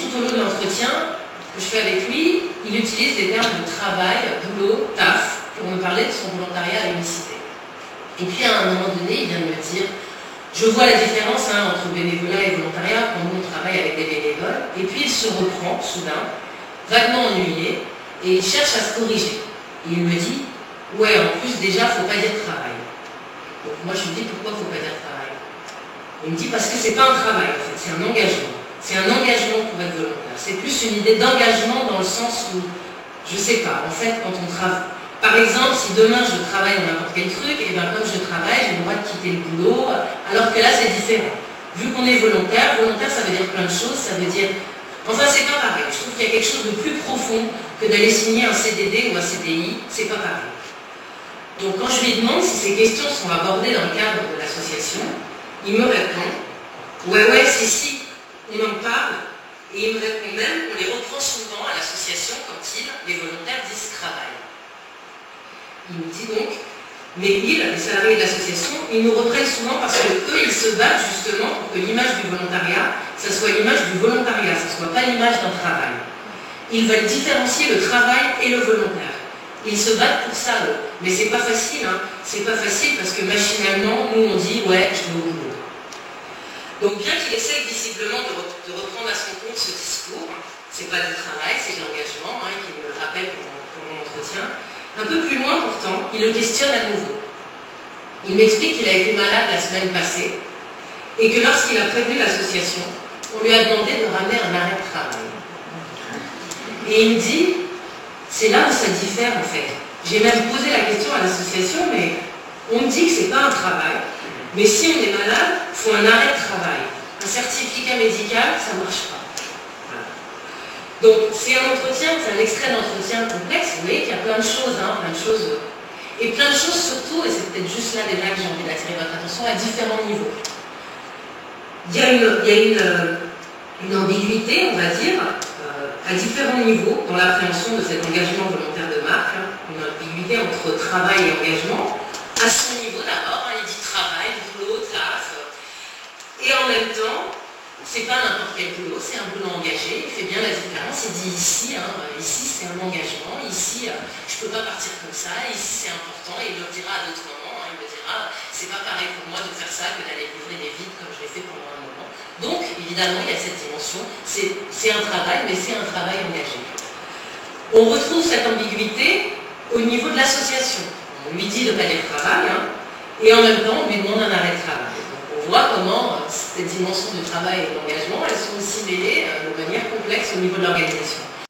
tout au long de l'entretien que je fais avec lui, il utilise des termes de travail, boulot, taf, pour me parler de son volontariat à l'unicité. Et puis à un moment donné, il vient de me dire, je vois la différence entre bénévolat et volontariat quand nous on travaille avec des bénévoles, et puis il se reprend soudain, vaguement ennuyé, et il cherche à se corriger. Et il me dit, ouais, en plus déjà, il ne faut pas dire travail. Donc moi je lui dis, pourquoi il ne faut pas dire travail? Il me dit, parce que c'est pas un travail, en fait, c'est un engagement. C'est un engagement pour être volontaire. C'est plus une idée d'engagement dans le sens où, je sais pas, en fait, quand on travaille. Par exemple, si demain je travaille dans n'importe quel truc, et bien comme je travaille, j'ai le droit de quitter le boulot, alors que là c'est différent. Vu qu'on est volontaire, volontaire ça veut dire plein de choses, ça veut dire... Enfin c'est pas pareil, je trouve qu'il y a quelque chose de plus profond que d'aller signer un CDD ou un CDI, c'est pas pareil. Donc quand je lui demande si ces questions sont abordées dans le cadre de l'association, il me répond, ouais, si, on en parle, et il me répond même qu'on les reprend souvent à l'association quand les volontaires disent travail. Il me dit donc, mais ils, les salariés de l'association, ils nous reprennent souvent parce que eux, ils se battent justement pour que l'image du volontariat, ça soit l'image du volontariat, ça ne soit pas l'image d'un travail. Ils veulent différencier le travail et le volontaire. Ils se battent pour ça, eux. Mais c'est pas facile, hein. C'est pas facile parce que machinalement, nous on dit, ouais, je vais au boulot. Donc bien qu'il essaye visiblement de reprendre à son compte ce discours, c'est pas du travail, c'est de l'engagement, hein, qui me le rappelle pour mon entretien. Un peu plus loin pourtant, il le questionne à nouveau. Il m'explique qu'il a été malade la semaine passée et que lorsqu'il a prévenu l'association, on lui a demandé de ramener un arrêt de travail. Et il me dit, c'est là où ça diffère en fait. J'ai même posé la question à l'association, mais on me dit que c'est pas un travail, mais si on est malade, il faut un arrêt de travail. Un certificat médical, ça ne marche pas. Donc c'est un entretien, c'est un extrait d'entretien complexe, vous voyez qu'il y a plein de choses, et plein de choses surtout, et c'est peut-être juste là déjà que j'ai envie d'attirer votre attention, à différents niveaux. Il y a une ambiguïté, on va dire, à différents niveaux dans l'appréhension de cet engagement volontaire de marque, une ambiguïté entre travail et engagement, à son niveau d'abord, il dit travail, boulot, taf, et en même temps, c'est pas n'importe quel boulot, c'est un boulot engagé, il fait bien la différence, il dit ici, ici c'est un engagement, ici je peux pas partir comme ça, ici c'est important, et il le dira à d'autres moments, il me dira, c'est pas pareil pour moi de faire ça que d'aller livrer des vides comme je l'ai fait pendant un moment. Donc évidemment il y a cette dimension, c'est un travail, mais c'est un travail engagé. On retrouve cette ambiguïté au niveau de l'association. On lui dit de pas dire travail, et en même temps on lui demande un arrêt de travail. On voit comment cette dimension du travail et de l'engagement, elles sont aussi mêlées de manière complexe au niveau de l'organisation.